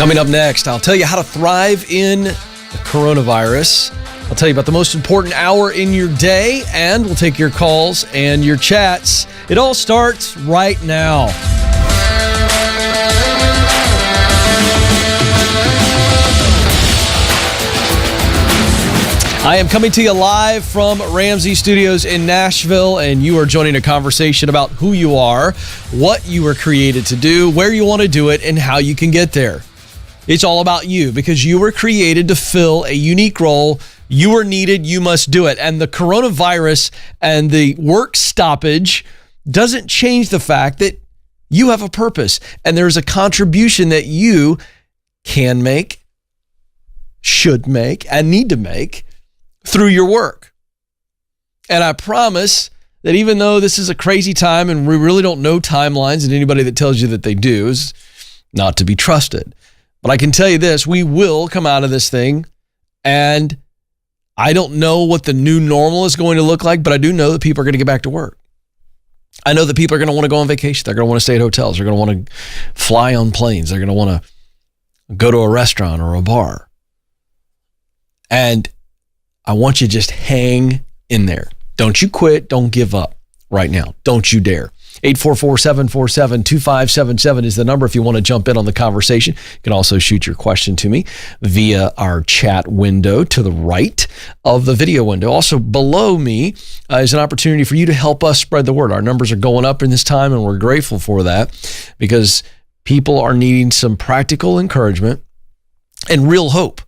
Coming up next, I'll tell you how to thrive in the coronavirus. I'll tell you about the most important hour in your day, and we'll take your calls and your chats. It all starts right now. I am coming to you live from Ramsey Studios in Nashville, and you are joining a conversation about who you are, what you were created to do, where you want to do it, and how you can get there. It's all about you because you were created to fill a unique role. You were needed, you must do it. And the coronavirus and the work stoppage doesn't change the fact that you have a purpose and there's a contribution that you can make, should make, and need to make through your work. And I promise that even though this is a crazy time and we really don't know timelines, and anybody that tells you that they do is not to be trusted. But I can tell you this, we will come out of this thing, and I don't know what the new normal is going to look like, but I do know that people are going to get back to work. I know that people are going to want to go on vacation. They're going to want to stay at hotels. They're going to want to fly on planes. They're going to want to go to a restaurant or a bar. And I want you to just hang in there. Don't you quit. Don't give up right now. Don't you dare. 844-747-2577 is the number if you want to jump in on the conversation. You can also shoot your question to me via our chat window to the right of the video window. Also below me is an opportunity for you to help us spread the word. Our numbers are going up in this time, and we're grateful for that because people are needing some practical encouragement and real hope.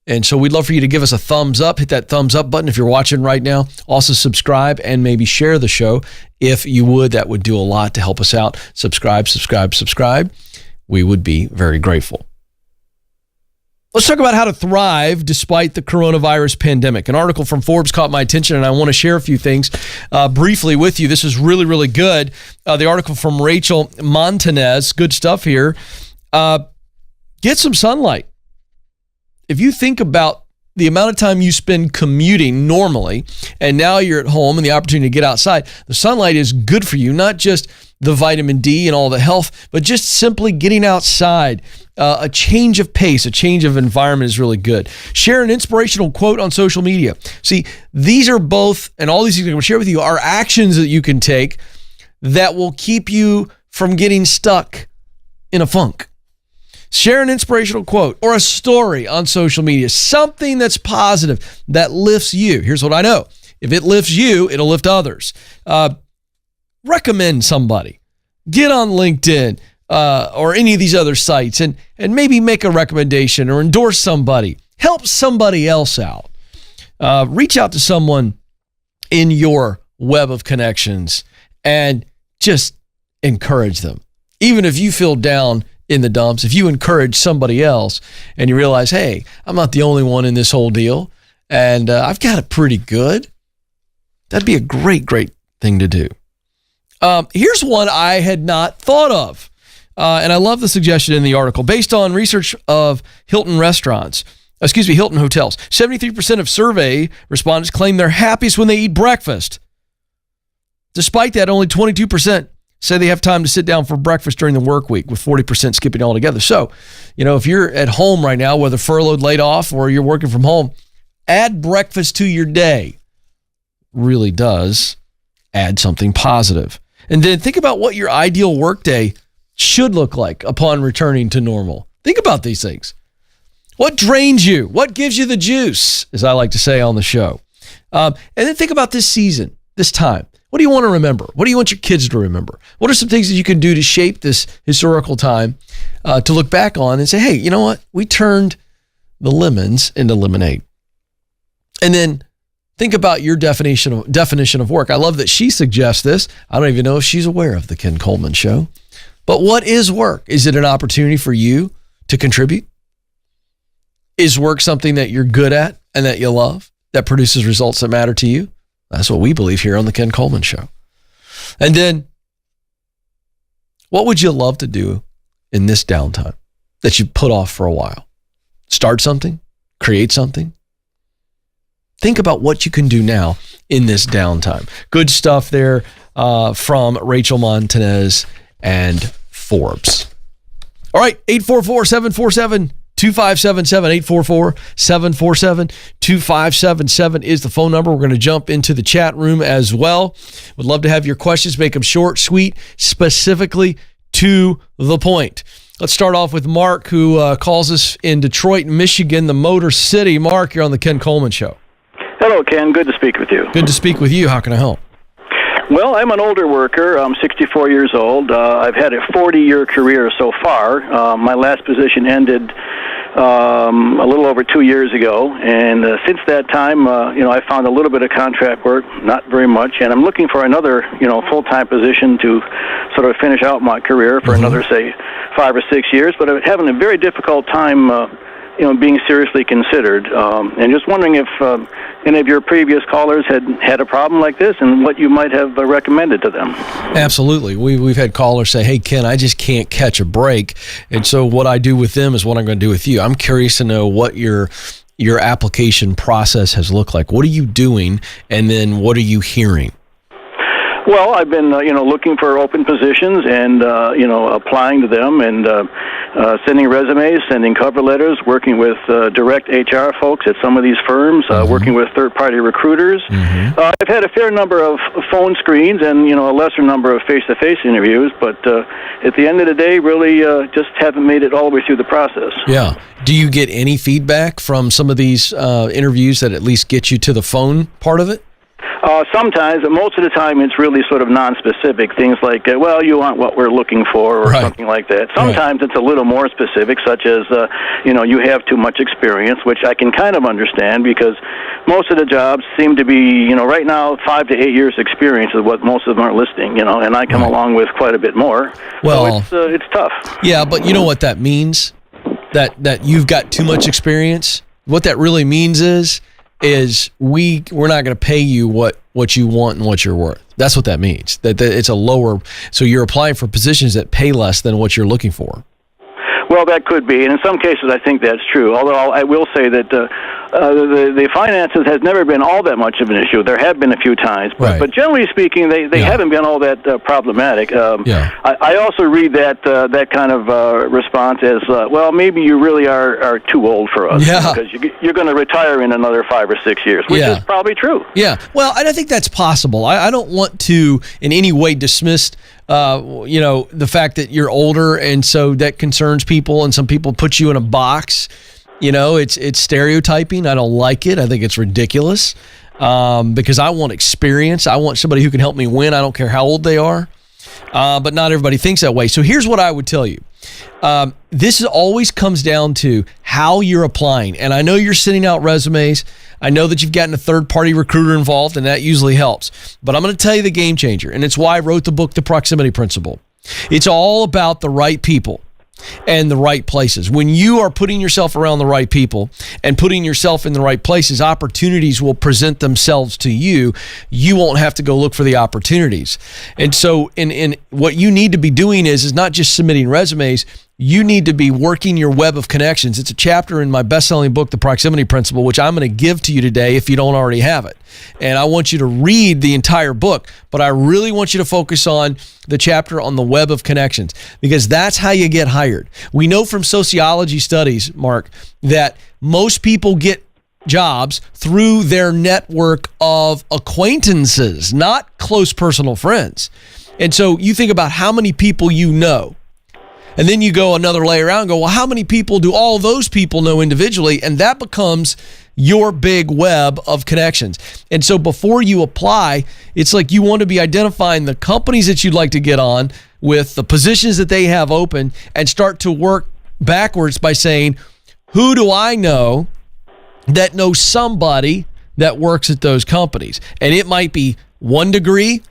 And so we'd love for you to give us a thumbs up. Hit that thumbs up button if you're watching right now. Also subscribe and maybe share the show if you would. That would do a lot to help us out. Subscribe. We would be very grateful. Let's talk about how to thrive despite the coronavirus pandemic. An article from Forbes caught my attention, and I want to share a few things briefly with you. This is really, really good. The article from Rachel Montanez, good stuff here. Get some sunlight. If you think about the amount of time you spend commuting normally, and now you're at home and the opportunity to get outside, the sunlight is good for you, not just the vitamin D and all the health, but just simply getting outside. A change of pace, a change of environment is really good. Share an inspirational quote on social media. See, these are both, and all these things I'm going to share with you are actions that you can take that will keep you from getting stuck in a funk. Share an inspirational quote or a story on social media, something that's positive, that lifts you. Here's what I know. If it lifts you, it'll lift others. Recommend somebody. Get on LinkedIn or any of these other sites and maybe make a recommendation or endorse somebody. Help somebody else out. Reach out to someone in your web of connections and just encourage them. Even if you feel down in the dumps, if you encourage somebody else and you realize, hey, I'm not the only one in this whole deal and I've got it pretty good, that'd be a great, great thing to do. Here's one I had not thought of, and I love the suggestion in the article. Based on research of Hilton hotels, 73% of survey respondents claim they're happiest when they eat breakfast. Despite that, only 22% say they have time to sit down for breakfast during the work week, with 40% skipping altogether. So, if you're at home right now, whether furloughed, laid off, or you're working from home, add breakfast to your day. Really does add something positive. And then think about what your ideal workday should look like upon returning to normal. Think about these things. What drains you? What gives you the juice, as I like to say on the show? And then think about this season, this time. What do you want to remember? What do you want your kids to remember? What are some things that you can do to shape this historical time to look back on and say, hey, you know what? We turned the lemons into lemonade. And then think about your definition of work. I love that she suggests this. I don't even know if she's aware of the Ken Coleman Show. But what is work? Is it an opportunity for you to contribute? Is work something that you're good at and that you love, that produces results that matter to you? That's what we believe here on the Ken Coleman Show. And then, what would you love to do in this downtime that you put off for a while? Start something? Create something? Think about what you can do now in this downtime. Good stuff there from Rachel Montanez and Forbes. All right, 844-747-2577, 844-747-2577 is the phone number. We're going to jump into the chat room as well. Would love to have your questions. Make them short, sweet, specifically to the point. Let's start off with Mark, who calls us in Detroit, Michigan, the Motor City. Mark, you're on the Ken Coleman Show. Hello, Ken. Good to speak with you. Good to speak with you. How can I help? Well, I'm an older worker. I'm 64 years old. I've had a 40-year career so far. My last position ended a little over 2 years ago, and since that time, I found a little bit of contract work, not very much, and I'm looking for another, full-time position to sort of finish out my career for another, say, 5 or 6 years. But I'm having a very difficult time, being seriously considered, and just wondering if any of your previous callers had a problem like this and what you might have recommended to them. Absolutely. We've had callers say, hey, Ken, I just can't catch a break. And so what I do with them is what I'm going to do with you. I'm curious to know what your application process has looked like. What are you doing? And then what are you hearing? Well, I've been, looking for open positions and, applying to them and sending resumes, sending cover letters, working with direct HR folks at some of these firms, working with third-party recruiters. I've had a fair number of phone screens and, a lesser number of face-to-face interviews, but at the end of the day, really just haven't made it all the way through the process. Yeah. Do you get any feedback from some of these interviews that at least get you to the phone part of it? Sometimes, but most of the time, it's really sort of non-specific things like, you aren't what we're looking for, or something like that. Sometimes it's a little more specific, such as, you have too much experience, which I can kind of understand because most of the jobs seem to be, right now, 5 to 8 years experience is what most of them are listing, and I come along with quite a bit more. Well, so it's tough. Yeah, but you know what that means? That you've got too much experience? What that really means is we're not going to pay you what you want and what you're worth. That's what that means. That it's a lower. So you're applying for positions that pay less than what you're looking for. Well, that could be, and in some cases, I think that's true. Although I will say that the finances has never been all that much of an issue. There have been a few times, but generally speaking, they haven't been all that problematic. I also read that kind of response as, maybe you really are too old for us, because you're going to retire in another 5 or 6 years, which is probably true. Yeah, well, I think that's possible. I don't want to in any way dismiss the fact that you're older, and so that concerns people, and some people put you in a box. It's stereotyping. I don't like it. I think it's ridiculous because I want experience. I want somebody who can help me win. I don't care how old they are, but not everybody thinks that way. So here's what I would tell you. This always comes down to how you're applying. And I know you're sending out resumes. I know that you've gotten a third-party recruiter involved, and that usually helps. But I'm going to tell you the game changer, and it's why I wrote the book, The Proximity Principle. It's all about the right people and the right places. When you are putting yourself around the right people and putting yourself in the right places, opportunities will present themselves to you. You won't have to go look for the opportunities. And so in what you need to be doing is not just submitting resumes. You need to be working your web of connections. It's a chapter in my best-selling book, The Proximity Principle, which I'm going to give to you today if you don't already have it. And I want you to read the entire book, but I really want you to focus on the chapter on the web of connections, because that's how you get hired. We know from sociology studies, Mark, that most people get jobs through their network of acquaintances, not close personal friends. And so you think about how many people you know. And then you go another layer out and go, well, how many people do all those people know individually? And that becomes your big web of connections. And so before you apply, it's like you want to be identifying the companies that you'd like to get on with, the positions that they have open, and start to work backwards by saying, who do I know that knows somebody that works at those companies? And it might be 1 degree,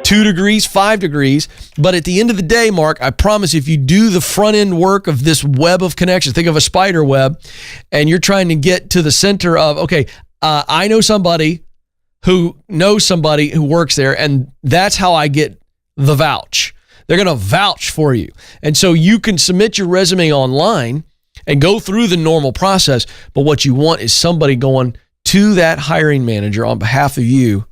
2 degrees, 5 degrees. But at the end of the day, Mark, I promise if you do the front end work of this web of connections, think of a spider web, and you're trying to get to the center of, I know somebody who knows somebody who works there, and that's how I get the vouch. They're going to vouch for you. And so you can submit your resume online and go through the normal process. But what you want is somebody going to that hiring manager on behalf of you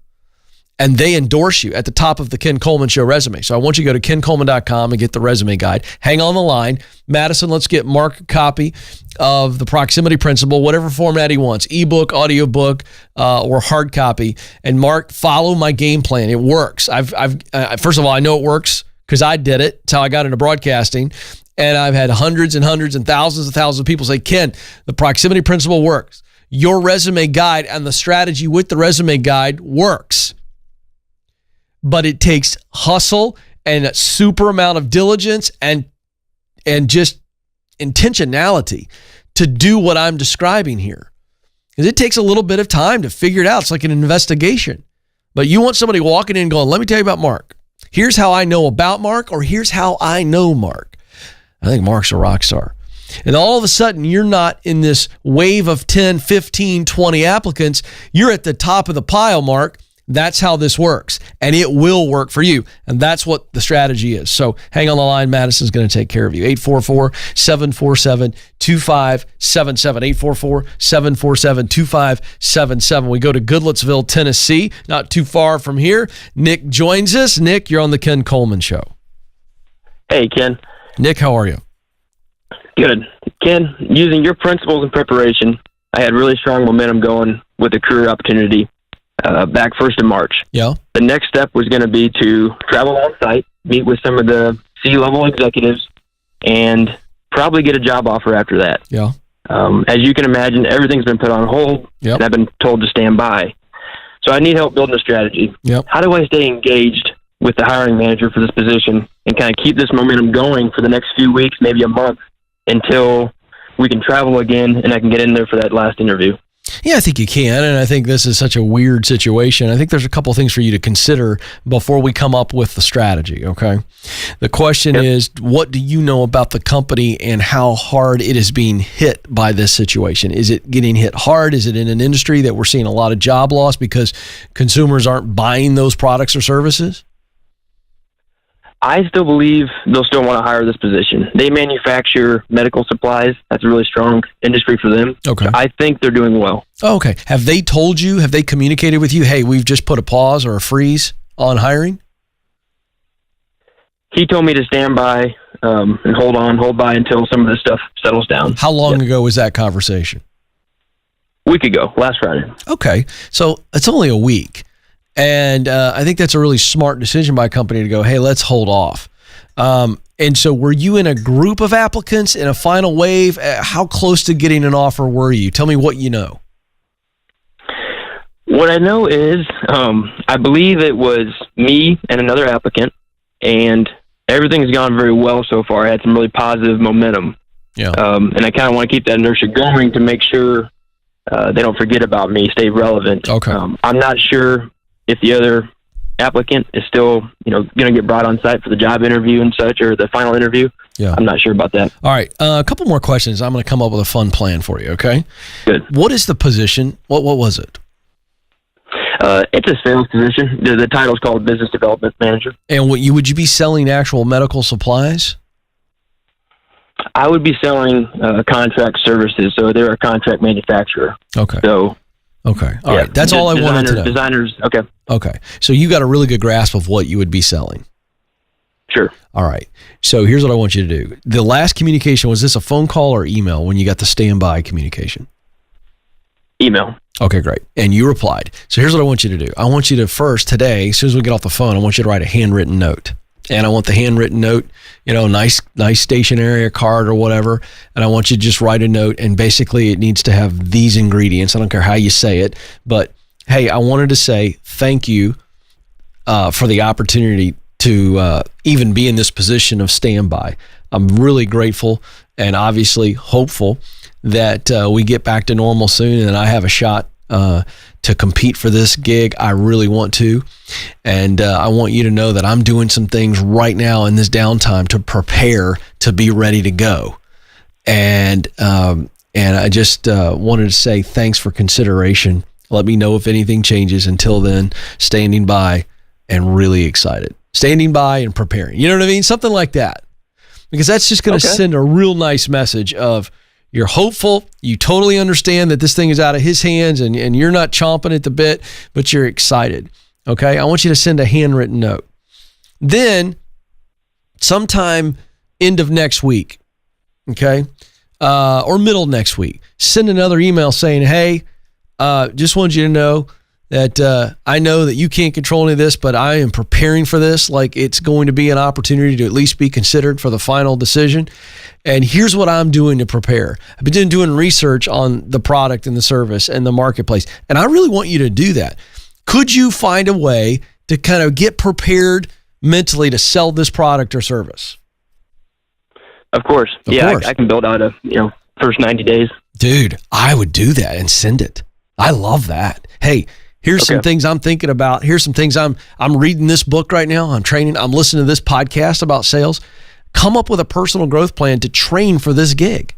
and they endorse you at the top of the Ken Coleman Show resume. So I want you to go to kencoleman.com and get the resume guide. Hang on the line. Madison, let's get Mark a copy of the Proximity Principle, whatever format he wants, ebook, audiobook, or hard copy. And Mark, follow my game plan. It works. First of all, I know it works because I did it. It's how I got into broadcasting. And I've had hundreds and hundreds and thousands of people say, Ken, the Proximity Principle works. Your resume guide and the strategy with the resume guide works. But it takes hustle and a super amount of diligence and just intentionality to do what I'm describing here. Because it takes a little bit of time to figure it out. It's like an investigation. But you want somebody walking in and going, let me tell you about Mark. Here's how I know about Mark, or here's how I know Mark. I think Mark's a rock star. And all of a sudden, you're not in this wave of 10, 15, 20 applicants. You're at the top of the pile, Mark. That's how this works, and it will work for you, and that's what the strategy is. So hang on the line. Madison's going to take care of you. 844-747-2577. 844-747-2577. We go to Goodlettsville, Tennessee, not too far from here. Nick joins us. Nick, you're on the Ken Coleman Show. Hey, Ken. Nick, how are you? Good. Ken, using your principles and preparation, I had really strong momentum going with a career opportunity back first in March. Yeah. The next step was going to be to travel on site, meet with some of the C-level executives, and probably get a job offer after that. Yeah. As you can imagine, everything's been put on hold, and I've been told to stand by. So I need help building a strategy. Yep. How do I stay engaged with the hiring manager for this position and kind of keep this momentum going for the next few weeks, maybe a month, until we can travel again and I can get in there for that last interview? Yeah, I think you can, and I think this is such a weird situation. I think there's a couple things for you to consider before we come up with the strategy, okay? The question is, what do you know about the company and how hard it is being hit by this situation? Is it getting hit hard? Is it in an industry that we're seeing a lot of job loss because consumers aren't buying those products or services? I still believe they'll still want to hire this position. They manufacture medical supplies. That's a really strong industry for them. Okay. I think they're doing well. Oh, okay. Have they told you, have they communicated with you, hey, we've just put a pause or a freeze on hiring? He told me to stand by and hold by until some of this stuff settles down. How long ago was that conversation? A week ago, last Friday. Okay. So it's only a week. And I think that's a really smart decision by a company to go, hey, let's hold off. And so were you in a group of applicants in a final wave? How close to getting an offer were you? Tell me what you know. What I know is I believe it was me and another applicant, and everything's gone very well so far. I had some really positive momentum. Yeah. And I kind of want to keep that inertia going to make sure they don't forget about me, stay relevant. Okay. I'm not sure if the other applicant is still, going to get brought on site for the job interview and such, or the final interview. Yeah. I'm not sure about that. All right. A couple more questions. I'm going to come up with a fun plan for you. Okay. Good. What is the position? What was it? It's a sales position. The title is called Business Development Manager. And would you be selling actual medical supplies? I would be selling contract services. So they're a contract manufacturer. Okay. So. Okay. All right. That's all I wanted to know. Designers. Okay. Okay. So you got a really good grasp of what you would be selling. Sure. All right. So here's what I want you to do. The last communication, was this a phone call or email when you got the standby communication? Email. Okay, great. And you replied. So here's what I want you to do. I want you to first today, as soon as we get off the phone, I want you to write a handwritten note. And I want the handwritten note, nice stationery, a card or whatever. And I want you to just write a note. And basically it needs to have these ingredients. I don't care how you say it, but hey, I wanted to say thank you for the opportunity to even be in this position of standby. I'm really grateful and obviously hopeful that we get back to normal soon and I have a shot to compete for this gig. I really want to. And I want you to know that I'm doing some things right now in this downtime to prepare to be ready to go. And I just wanted to say thanks for consideration. Let me know if anything changes. Until then, standing by and really excited. Standing by and preparing. You know what I mean? Something like that. Because that's just going to send a real nice message of, you're hopeful, you totally understand that this thing is out of his hands and you're not chomping at the bit, but you're excited. Okay? I want you to send a handwritten note. Then, sometime end of next week, okay, or middle of next week, send another email saying, hey, just wanted you to know that I know that you can't control any of this, but I am preparing for this like it's going to be an opportunity to at least be considered for the final decision. And here's what I'm doing to prepare. I've been doing research on the product and the service and the marketplace, and I really want you to do that. Could you find a way to kind of get prepared mentally to sell this product or service? Of course. I can build out first 90 days. Dude, I would do that and send it. I love that. Hey, here's some things I'm thinking about. Here's some things I'm reading this book right now. I'm training. I'm listening to this podcast about sales. Come up with a personal growth plan to train for this gig.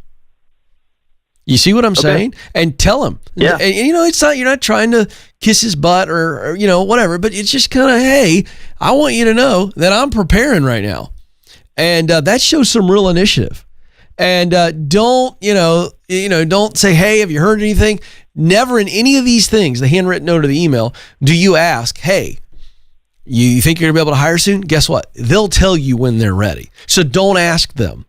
You see what I'm saying? And tell him. Yeah. And it's not, you're not trying to kiss his butt or whatever, but it's just kind of, hey, I want you to know that I'm preparing right now. And that shows some real initiative. And don't say, hey, have you heard anything? Never in any of these things, the handwritten note or the email, do you ask, hey, you think you're going to be able to hire soon? Guess what? They'll tell you when they're ready. So don't ask them.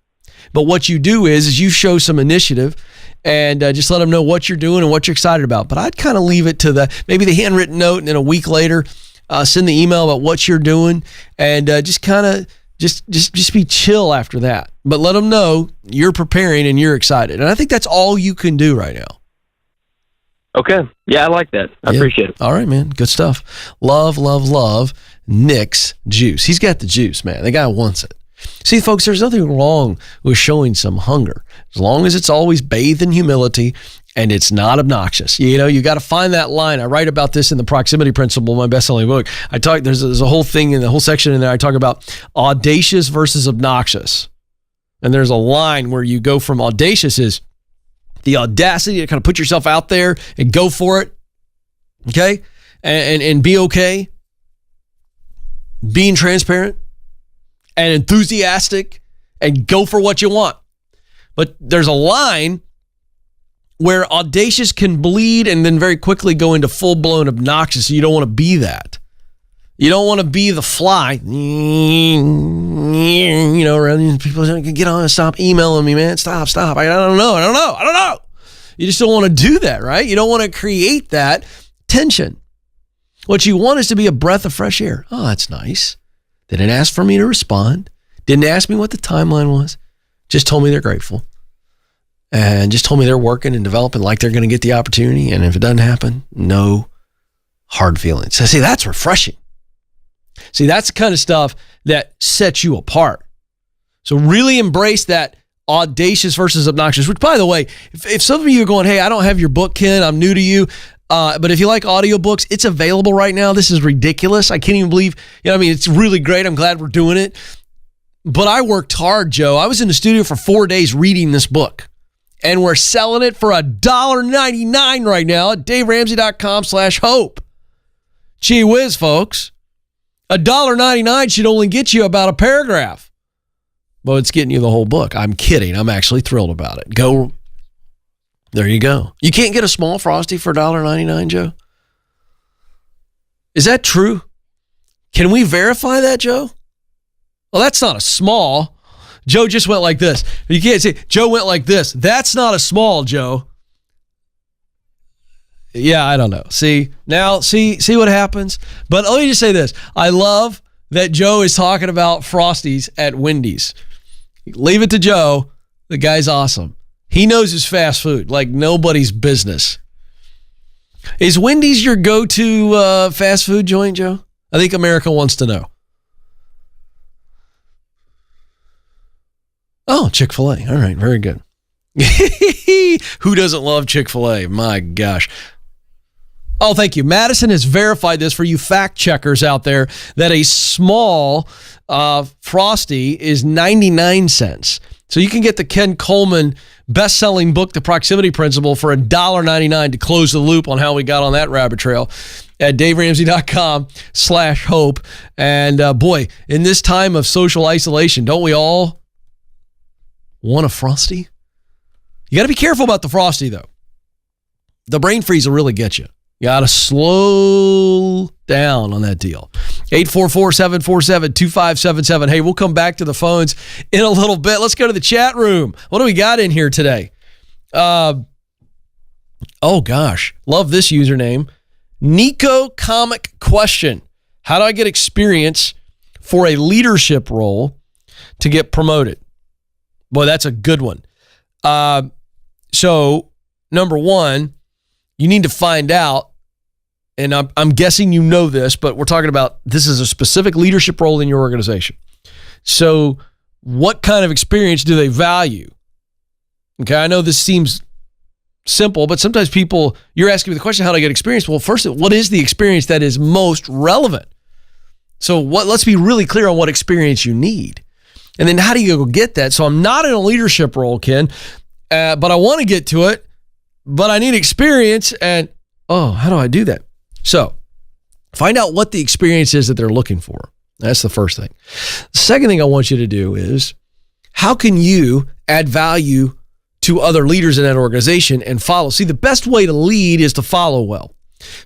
But what you do is you show some initiative and just let them know what you're doing and what you're excited about. But I'd kind of leave it to maybe the handwritten note, and then a week later, send the email about what you're doing, and just kind of just be chill after that. But let them know you're preparing and you're excited. And I think that's all you can do right now. Okay. Yeah, I like that. I appreciate it. All right, man. Good stuff. Love Nick's juice. He's got the juice, man. The guy wants it. See, folks, there's nothing wrong with showing some hunger, as long as it's always bathed in humility and it's not obnoxious. You got to find that line. I write about this in the Proximity Principle, my best-selling book. There's a whole thing in the whole section in there. I talk about audacious versus obnoxious. And there's a line where you go from audacious is the audacity to kind of put yourself out there and go for it. Okay. And be okay. Being transparent and enthusiastic and go for what you want. But there's a line where audacious can bleed and then very quickly go into full-blown obnoxious. You don't want to be that. You don't want to be the fly. People can get on and stop emailing me, man. Stop. I don't know. You just don't want to do that, right? You don't want to create that tension. What you want is to be a breath of fresh air. Oh, that's nice. They didn't ask for me to respond. Didn't ask me what the timeline was. Just told me they're grateful. And just told me they're working and developing like they're going to get the opportunity. And if it doesn't happen, no hard feelings. So see, that's refreshing. See, that's the kind of stuff that sets you apart. So really embrace that audacious versus obnoxious, which, by the way, if some of you are going, hey, I don't have your book, Ken, I'm new to you. But if you like audiobooks, it's available right now. This is ridiculous. I can't even believe, it's really great. I'm glad we're doing it. But I worked hard, Joe. I was in the studio for 4 days reading this book. And we're selling it for $1.99 right now at DaveRamsey.com/hope. Gee whiz, folks. $1.99 should only get you about a paragraph. But it's getting you the whole book. I'm kidding. I'm actually thrilled about it. Go. There you go. You can't get a small Frosty for $1.99, Joe? Is that true? Can we verify that, Joe? Well, that's not a small. Joe just went like this. You can't say, Joe went like this. That's not a small, Joe. Yeah, I don't know. See what happens? But let me just say this. I love that Joe is talking about Frosties at Wendy's. Leave it to Joe. The guy's awesome. He knows his fast food like nobody's business. Is Wendy's your go-to fast food joint, Joe? I think America wants to know. Oh, Chick-fil-A. All right, very good. Who doesn't love Chick-fil-A? My gosh. Oh, thank you. Madison has verified this for you fact checkers out there that a small Frosty is 99 cents. So you can get the Ken Coleman best-selling book, The Proximity Principle, for $1.99 to close the loop on how we got on that rabbit trail at DaveRamsey.com/hope. And boy, in this time of social isolation, don't we all want a Frosty? You got to be careful about the Frosty, though. The brain freeze will really get you. You got to slow down on that deal. 844-747-2577. Hey, we'll come back to the phones in a little bit. Let's go to the chat room. What do we got in here today? Oh, gosh. Love this username. Nico Comic Question. How do I get experience for a leadership role to get promoted? Boy, that's a good one. So, number one, you need to find out, and I'm guessing you know this, but we're talking about this is a specific leadership role in your organization. So what kind of experience do they value? Okay, I know this seems simple, but sometimes people, you're asking me the question, how do I get experience? Well, first, what is the experience that is most relevant? So let's be really clear on what experience you need. And then how do you go get that? So I'm not in a leadership role, Ken, but I want to get to it, but I need experience. And, how do I do that? So find out what the experience is that they're looking for. That's the first thing. The second thing I want you to do is, how can you add value to other leaders in that organization and follow? See, the best way to lead is to follow well.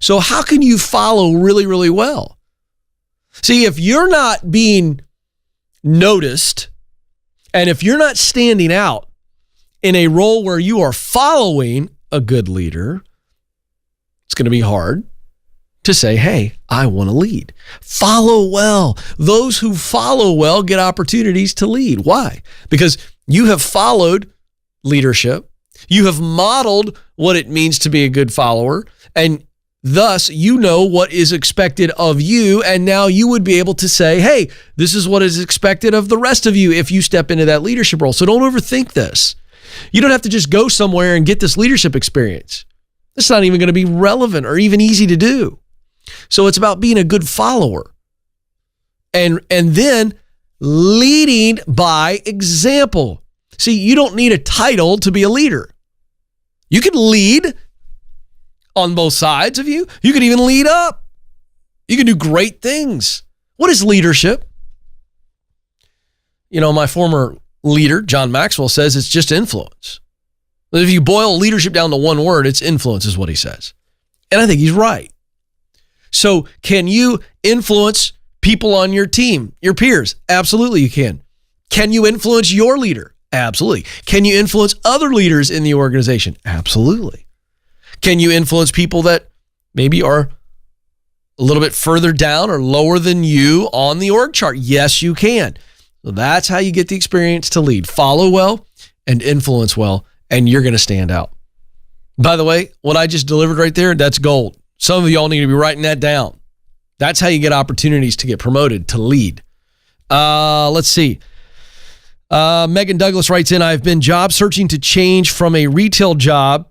So how can you follow really, really well? See, if you're not being noticed and if you're not standing out in a role where you are following a good leader, it's going to be hard to say, hey, I want to lead. Follow well. Those who follow well get opportunities to lead. Why? Because you have followed leadership. You have modeled what it means to be a good follower, and thus you know what is expected of you, and now you would be able to say, hey, this is what is expected of the rest of you if you step into that leadership role. So don't overthink this. You don't have to just go somewhere and get this leadership experience. It's not even going to be relevant or even easy to do. So it's about being a good follower and then leading by example. See, you don't need a title to be a leader. You can lead on both sides of you. You can even lead up. You can do great things. What is leadership? You know, my former leader, John Maxwell, says it's just influence. If you boil leadership down to one word, it's influence is what he says. And I think he's right. So can you influence people on your team, your peers? Absolutely you can. Can you influence your leader? Absolutely. Can you influence other leaders in the organization? Absolutely. Can you influence people that maybe are a little bit further down or lower than you on the org chart? Yes, you can. So that's how you get the experience to lead. Follow well and influence well, and you're going to stand out. By the way, what I just delivered right there, that's gold. Some of y'all need to be writing that down. That's how you get opportunities to get promoted, to lead. Let's see. Megan Douglas writes in, I've been job searching to change from a retail job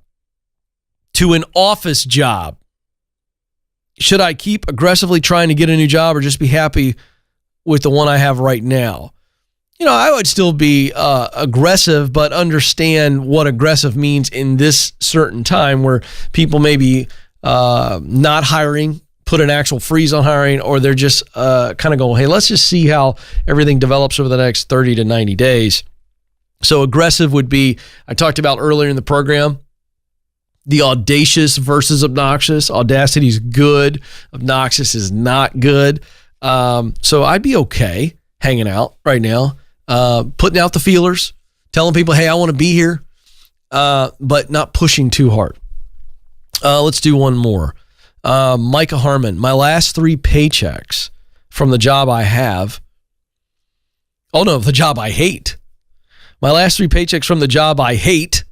to an office job. Should I keep aggressively trying to get a new job or just be happy with the one I have right now? You know, I would still be aggressive, but understand what aggressive means in this certain time where people may be not hiring, put an actual freeze on hiring, or they're just kind of going, hey, let's just see how everything develops over the next 30 to 90 days. So aggressive would be, I talked about earlier in the program, the audacious versus obnoxious. Audacity is good. Obnoxious is not good. So I'd be okay hanging out right now, putting out the feelers, telling people, hey, I want to be here, but not pushing too hard. Let's do one more. Micah Harmon, my last 3 paychecks from the job I have. Oh no, the job I hate. My last 3 paychecks from the job I hate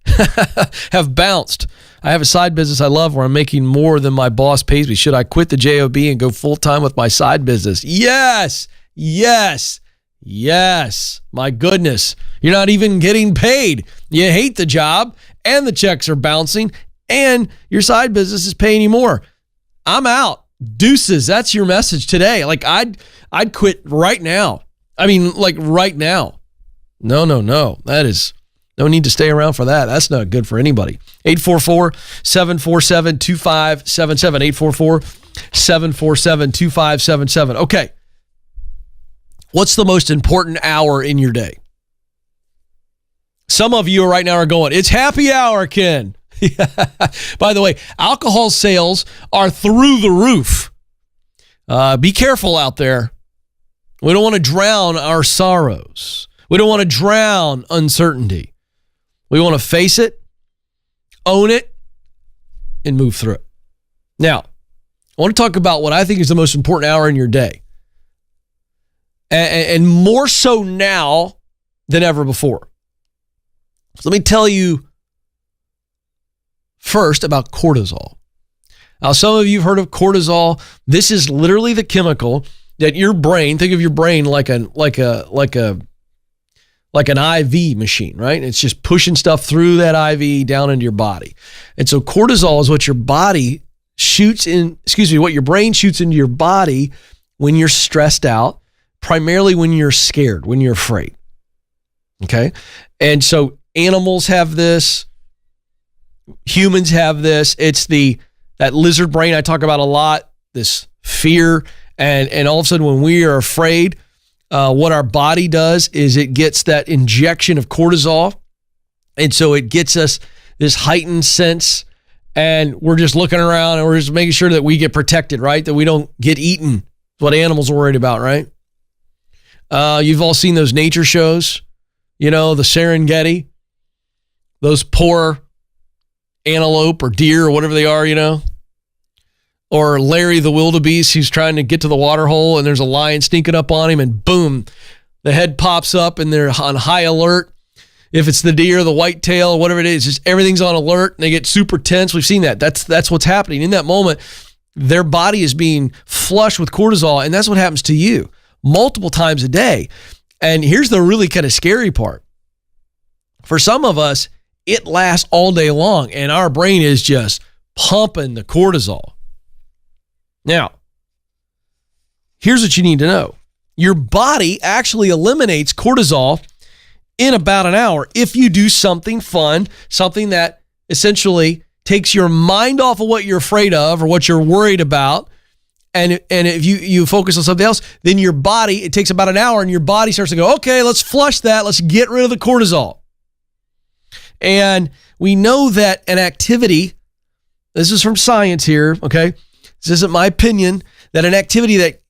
have bounced. I have a side business I love where I'm making more than my boss pays me. Should I quit the JOB and go full time with my side business? Yes, yes, yes. My goodness. You're not even getting paid. You hate the job and the checks are bouncing and your side business is paying you more. I'm out. Deuces. That's your message today. Like I'd quit right now. I mean, like right now. No. That is no need to stay around for that. That's not good for anybody. 844-747-2577. 844-747-2577. Okay. What's the most important hour in your day? Some of you right now are going, it's happy hour, Ken. By the way, alcohol sales are through the roof. Be careful out there. We don't want to drown our sorrows. We don't want to drown uncertainty. We want to face it, own it, and move through it. Now, I want to talk about what I think is the most important hour in your day. And more so now than ever before. So let me tell you first about cortisol. Now, some of you have heard of cortisol. This is literally the chemical that your brain, think of your brain like an IV machine, right? It's just pushing stuff through that IV down into your body. And so cortisol is what your body what your brain shoots into your body when you're stressed out, primarily when you're scared, when you're afraid. Okay? And so animals have this, humans have this. It's that lizard brain I talk about a lot, this fear. And all of a sudden when we are afraid, what our body does is it gets that injection of cortisol. And so it gets us this heightened sense, and we're just looking around and we're just making sure that we get protected, right? That we don't get eaten. That's what animals are worried about, right? You've all seen those nature shows, the Serengeti, those poor antelope or deer or whatever they are, or Larry the wildebeest who's trying to get to the water hole and there's a lion sneaking up on him, and boom, the head pops up and they're on high alert. If it's the deer, the whitetail, whatever it is, just everything's on alert and they get super tense. We've seen that. That's what's happening. In that moment, their body is being flushed with cortisol, and that's what happens to you multiple times a day. And here's the really kind of scary part. For some of us, it lasts all day long, and our brain is just pumping the cortisol. Now, here's what you need to know. Your body actually eliminates cortisol in about an hour if you do something fun, something that essentially takes your mind off of what you're afraid of or what you're worried about. And if you focus on something else, then your body, it takes about an hour and your body starts to go, okay, let's flush that. Let's get rid of the cortisol. And we know that an activity, this is from science here, okay? This isn't my opinion, that an activity that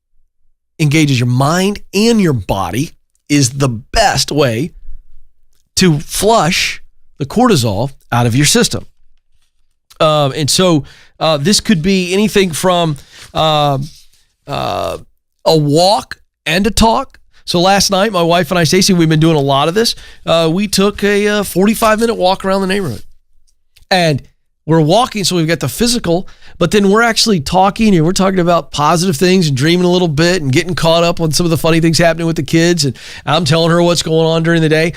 engages your mind and your body is the best way to flush the cortisol out of your system. And so this could be anything from a walk and a talk. So last night, my wife and I, Stacey, we've been doing a lot of this. We took a 45-minute walk around the neighborhood. And we're walking, so we've got the physical, but then we're actually talking, and we're talking about positive things and dreaming a little bit and getting caught up on some of the funny things happening with the kids. And I'm telling her what's going on during the day.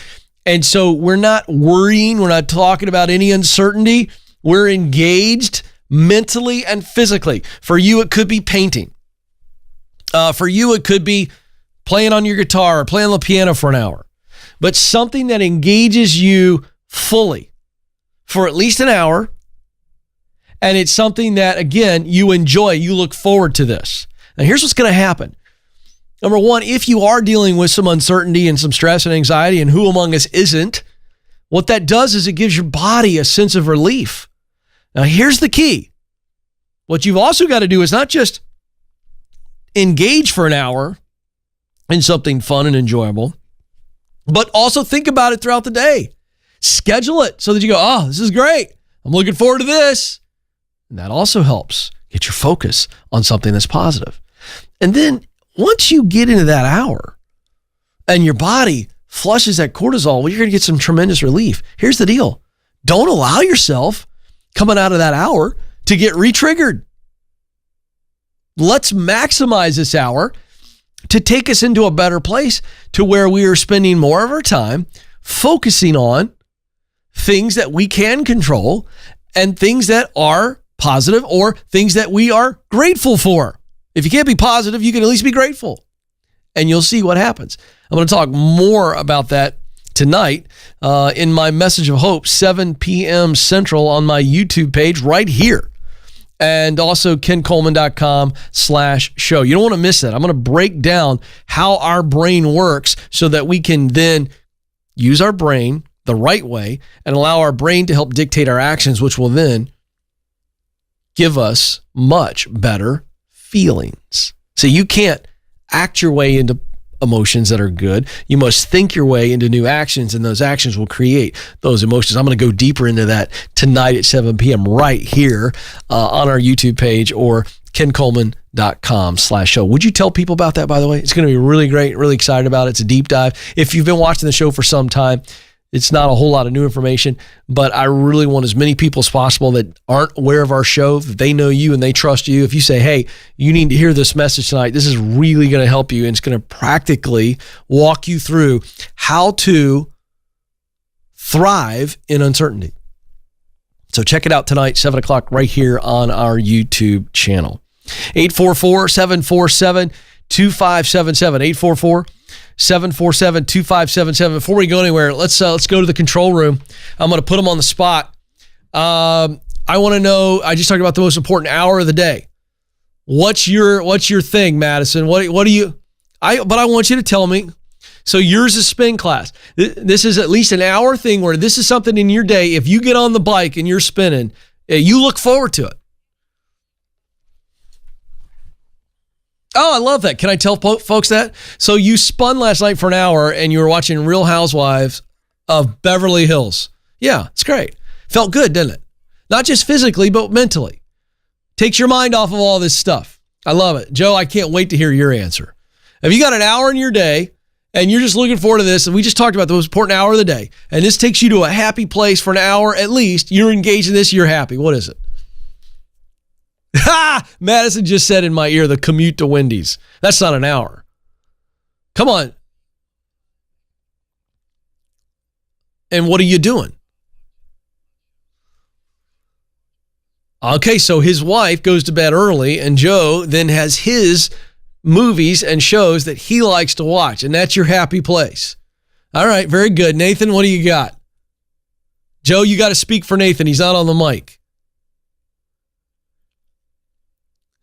And so we're not worrying. We're not talking about any uncertainty. We're engaged mentally and physically. For you, it could be painting. For you, it could be playing on your guitar or playing the piano for an hour. But something that engages you fully for at least an hour. And it's something that, again, you enjoy. You look forward to this. Now, here's what's going to happen. Number one, if you are dealing with some uncertainty and some stress and anxiety, and who among us isn't, what that does is it gives your body a sense of relief. Now, here's the key. What you've also got to do is not just engage for an hour in something fun and enjoyable, but also think about it throughout the day. Schedule it so that you go, oh, this is great. I'm looking forward to this. And that also helps get your focus on something that's positive. And then once you get into that hour and your body flushes that cortisol, well, you're going to get some tremendous relief. Here's the deal. Don't allow yourself coming out of that hour to get re-triggered. Let's maximize this hour to take us into a better place to where we are spending more of our time focusing on things that we can control and things that are positive or things that we are grateful for. If you can't be positive, you can at least be grateful, and you'll see what happens. I'm going to talk more about that tonight in my Message of Hope, 7 p.m. Central on my YouTube page right here. And also kencoleman.com/show. You don't want to miss that. I'm going to break down how our brain works so that we can then use our brain the right way and allow our brain to help dictate our actions, which will then give us much better feelings. So you can't act your way into emotions that are good. You must think your way into new actions, and those actions will create those emotions. I'm going to go deeper into that tonight at 7 p.m. right here on our YouTube page or kencoleman.com/show. Would you tell people about that, by the way? It's going to be really great, really excited about it. It's a deep dive. If you've been watching the show for some time, it's not a whole lot of new information, but I really want as many people as possible that aren't aware of our show, that they know you and they trust you. If you say, hey, you need to hear this message tonight, this is really going to help you, and it's going to practically walk you through how to thrive in uncertainty. So check it out tonight, 7 o'clock, right here on our YouTube channel. 844-747-2577, 844-747-2577. Before we go anywhere, let's go to the control room. I'm going to put them on the spot. I want to know, I just talked about the most important hour of the day. What's your thing, Madison? What do you, I want you to tell me. So yours is spin class. This is at least an hour thing where this is something in your day. If you get on the bike and you're spinning, you look forward to it. Oh, I love that. Can I tell folks that? So you spun last night for an hour and you were watching Real Housewives of Beverly Hills. Yeah, it's great. Felt good, didn't it? Not just physically, but mentally. Takes your mind off of all this stuff. I love it. Joe, I can't wait to hear your answer. If you got an hour in your day and you're just looking forward to this, and we just talked about the most important hour of the day, and this takes you to a happy place for an hour at least, you're engaged in this, you're happy. What is it? Ha! Madison just said in my ear, the commute to Wendy's. That's not an hour. Come on. And what are you doing? Okay, so his wife goes to bed early, and Joe then has his movies and shows that he likes to watch, and that's your happy place. All right, very good. Nathan, what do you got? Joe, you got to speak for Nathan. He's not on the mic.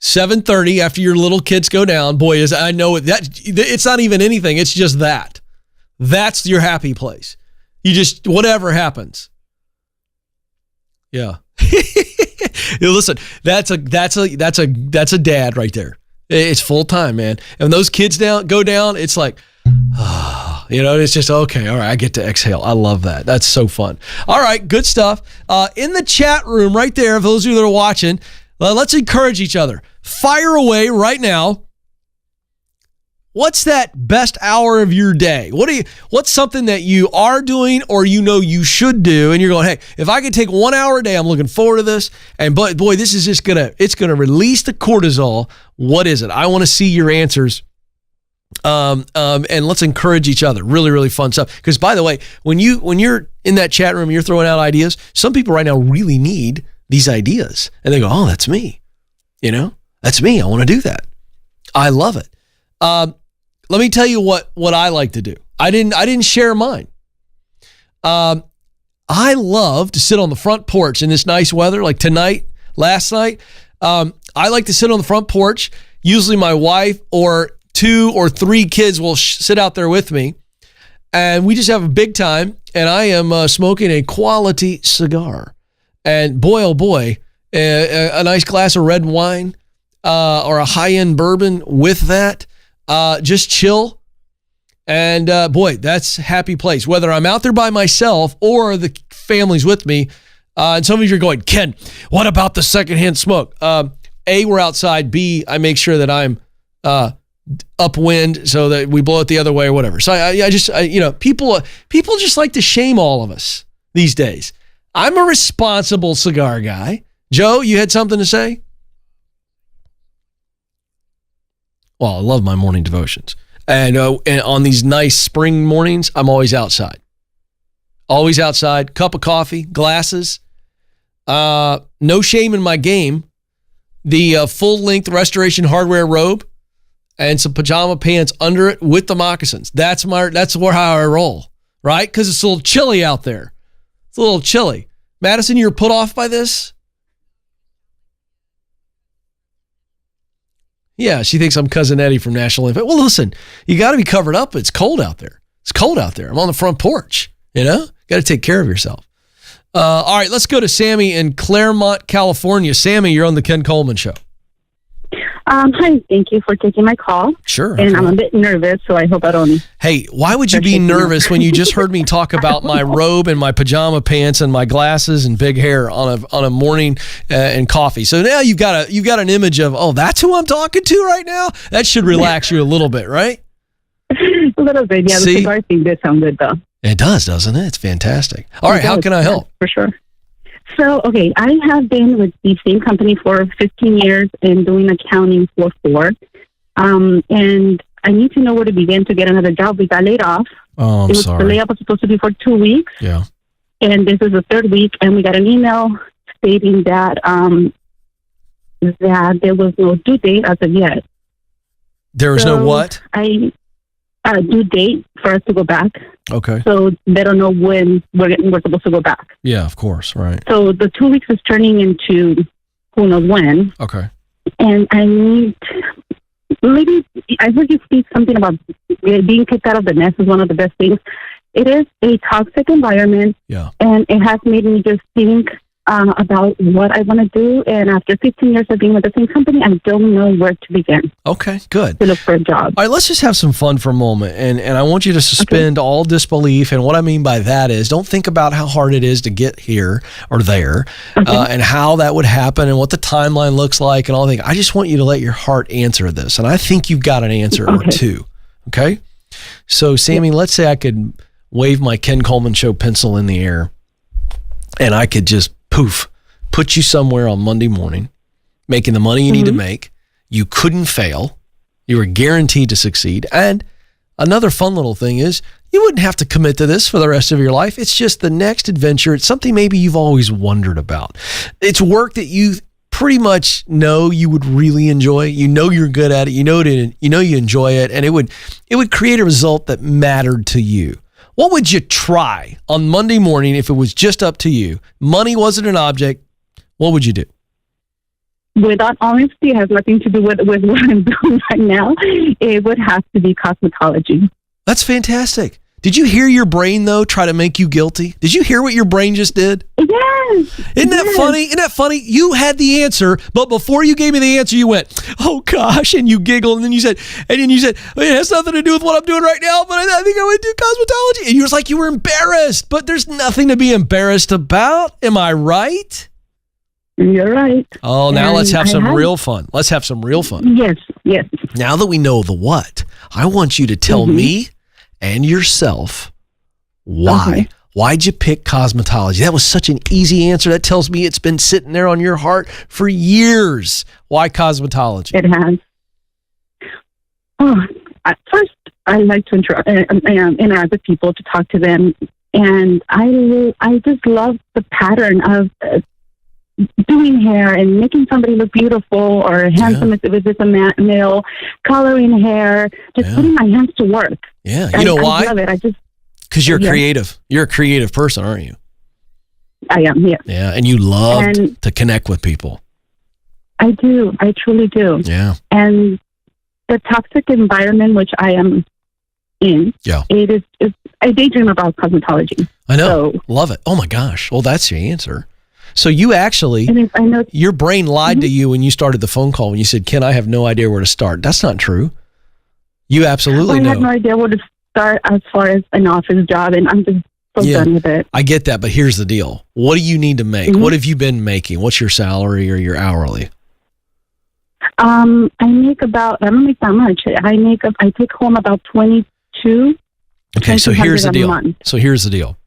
7:30 after your little kids go down. Boy, I know it. It's not even anything. It's just that. That's your happy place. You just, whatever happens. Yeah. Listen, that's a dad right there. It's full time, man. And when those kids go down, it's like, it's just, okay, all right, I get to exhale. I love that. That's so fun. All right, good stuff. In the chat room right there, for those of you that are watching, let's encourage each other. Fire away right now. What's that best hour of your day? What's something that you are doing or you should do, and you're going, hey, if I could take 1 hour a day, I'm looking forward to this. And boy, this is just it's gonna release the cortisol. What is it? I want to see your answers. And let's encourage each other. Really, really fun stuff. Because by the way, when you're in that chat room, you're throwing out ideas. Some people right now really need these ideas, and they go, oh, that's me. That's me. I want to do that. I love it. Let me tell you what I like to do. I didn't share mine. I love to sit on the front porch in this nice weather, like tonight, last night. I like to sit on the front porch. Usually my wife or 2 or 3 kids will sit out there with me, and we just have a big time, and I am smoking a quality cigar. And boy, oh boy, a nice glass of red wine or a high-end bourbon with that. Just chill. And boy, that's a happy place. Whether I'm out there by myself or the family's with me. And some of you are going, Ken, what about the secondhand smoke? A, we're outside. B, I make sure that I'm upwind so that we blow it the other way or whatever. So people just like to shame all of us these days. I'm a responsible cigar guy. Joe, you had something to say? Well, I love my morning devotions. And on these nice spring mornings, I'm always outside. Always outside. Cup of coffee, glasses. No shame in my game. The full-length Restoration Hardware robe and some pajama pants under it with the moccasins. That's how I roll, right? Because it's a little chilly out there. It's a little chilly. Madison, you're put off by this? Yeah, she thinks I'm Cousin Eddie from National Lampoon. Well, listen, you got to be covered up. It's cold out there. I'm on the front porch, got Got to take care of yourself. All right, let's go to Sammy in Claremont, California. Sammy, you're on the Ken Coleman Show. Hi, thank you for taking my call. Sure. And I'm a bit nervous, so I hope I don't... Hey, why would you be nervous when you just heard me talk about my robe and my pajama pants and my glasses and big hair on a morning and coffee? So now you've got an image of, oh, that's who I'm talking to right now? That should relax you a little bit, right? A little bit, yeah. See? The cigar thing did sound good, though. It does, doesn't it? It's fantastic. All right, how can I help? For sure. So, okay, I have been with the same company for 15 years and doing accounting for 4. And I need to know where to begin to get another job. We got laid off. Oh, I'm sorry. The layoff was supposed to be for 2 weeks. Yeah. And this is the 3rd week, and we got an email stating that that there was no due date as of yet. There was no what? Due date for us to go back. Okay. So they don't know when we're supposed to go back. Yeah, of course, right. So the 2 weeks is turning into who knows when. Okay. And I need, maybe, I heard you speak something about being kicked out of the nest is one of the best things. It is a toxic environment. Yeah. And it has made me just think about what I want to do. And after 15 years of being with the same company, I don't know where to begin. Okay, good. To look for a job. All right, let's just have some fun for a moment. And I want you to suspend all disbelief. And what I mean by that is don't think about how hard it is to get here or there and how that would happen and what the timeline looks like and all the things. I just want you to let your heart answer this. And I think you've got an answer or two. Okay? So, Sammy, let's say I could wave my Ken Coleman Show pencil in the air and I could just put you somewhere on Monday morning, making the money you need to make. You couldn't fail. You were guaranteed to succeed. And another fun little thing is you wouldn't have to commit to this for the rest of your life. It's just the next adventure. It's something maybe you've always wondered about. It's work that you pretty much know you would really enjoy. You know you're good at it. You know you enjoy it. And it would create a result that mattered to you. What would you try on Monday morning if it was just up to you? Money wasn't an object. What would you do? Without honesty, it has nothing to do with what I'm doing right now. It would have to be cosmetology. That's fantastic. Did you hear your brain, though, try to make you guilty? Did you hear what your brain just did? Yes. Isn't that funny? Isn't that funny? You had the answer, but before you gave me the answer, you went, oh, gosh, and you giggled, and then you said, well, it has nothing to do with what I'm doing right now, but I think I would do cosmetology. And you was like, you were embarrassed, but there's nothing to be embarrassed about. Am I right? You're right. Oh, now let's have some real fun. Let's have some real fun. Yes. Now that we know the what, I want you to tell me and yourself why. Why'd you pick cosmetology? That was such an easy answer. That tells me it's been sitting there on your heart for years. Why cosmetology? It has. First, I like to interact with people, to talk to them. And I just love the pattern of doing hair and making somebody look beautiful or handsome if it's a male, coloring hair, just putting my hands to work. Yeah, you know why? I love it. Because you're creative. You're a creative person, aren't you? I am, yeah. Yeah, and you love to connect with people. I do. I truly do. Yeah. And the toxic environment which I am in, I daydream about cosmetology. I know. Love it. Oh, my gosh. Well, that's your answer. So you actually, your brain lied to you when you started the phone call when you said, Ken, I have no idea where to start. That's not true. You absolutely know. I have no idea where to start as far as an office job, and I'm just so done with it. I get that, but here's the deal. What do you need to make? What have you been making? What's your salary or your hourly? I don't make that much. I take home about 22. Okay, so here's the deal.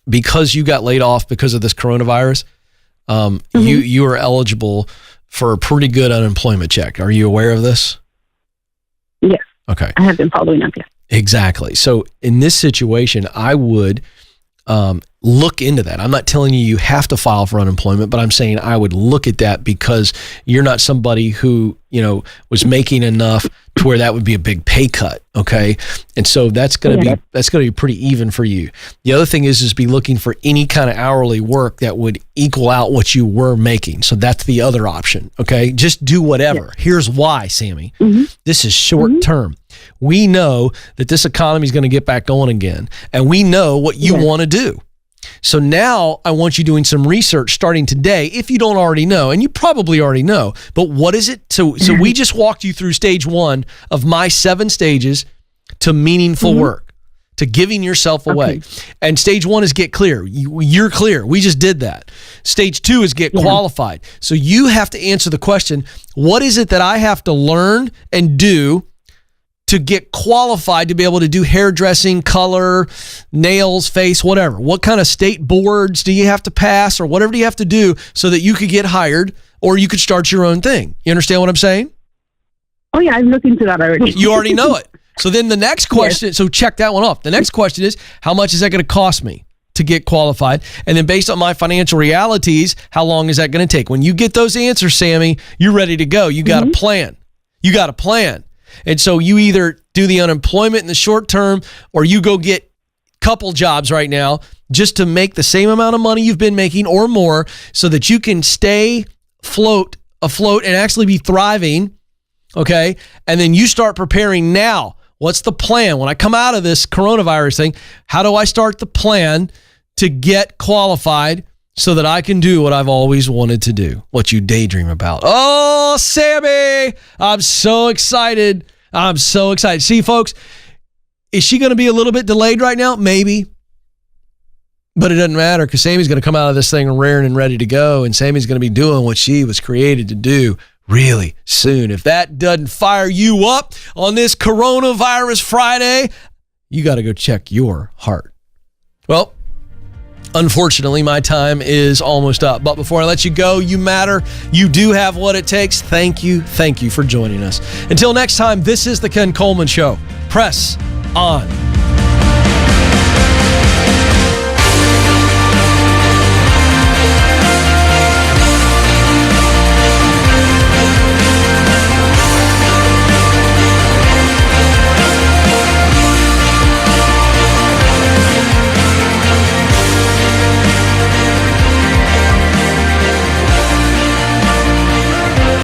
Because you got laid off because of this coronavirus, you are eligible for a pretty good unemployment check. Are you aware of this? Yes. Okay. I have been following up, yes. Exactly. So in this situation, I would look into that. I'm not telling you have to file for unemployment, but I'm saying I would look at that because you're not somebody who, was making enough to where that would be a big pay cut. Okay. And so that's going to be pretty even for you. The other thing is be looking for any kind of hourly work that would equal out what you were making. So that's the other option. Okay. Just do whatever. Here's why, Sammy. This is short term. We know that this economy is going to get back going again, and we know what you want to do. So now I want you doing some research starting today, if you don't already know, and you probably already know, but what is it? So we just walked you through stage 1 of my 7 stages to meaningful work, to giving yourself away. And stage 1 is get clear. You're clear. We just did that. Stage 2 is get qualified. So you have to answer the question, what is it that I have to learn and do to get qualified to be able to do hairdressing, color, nails, face, whatever? What kind of state boards do you have to pass, or whatever do you have to do so that you could get hired or you could start your own thing? You understand what I'm saying? Oh, yeah, I've looked into that already. You already know it. So then the next question, so check that one off. The next question is, how much is that going to cost me to get qualified? And then based on my financial realities, how long is that going to take? When you get those answers, Sammy, you're ready to go. You got a plan. You got a plan. And so you either do the unemployment in the short term, or you go get a couple jobs right now just to make the same amount of money you've been making or more, so that you can stay afloat and actually be thriving. Okay. And then you start preparing now. What's the plan? When I come out of this coronavirus thing, how do I start the plan to get qualified so that I can do what I've always wanted to do, what you daydream about? Oh, Sammy, I'm so excited. I'm so excited. See, folks, is she going to be a little bit delayed right now? Maybe. But it doesn't matter, because Sammy's going to come out of this thing raring and ready to go, and Sammy's going to be doing what she was created to do really soon. If that doesn't fire you up on this Coronavirus Friday, you got to go check your heart. Well, unfortunately, my time is almost up. But before I let you go, you matter. You do have what it takes. Thank you. Thank you for joining us. Until next time, this is the Ken Coleman Show. Press on.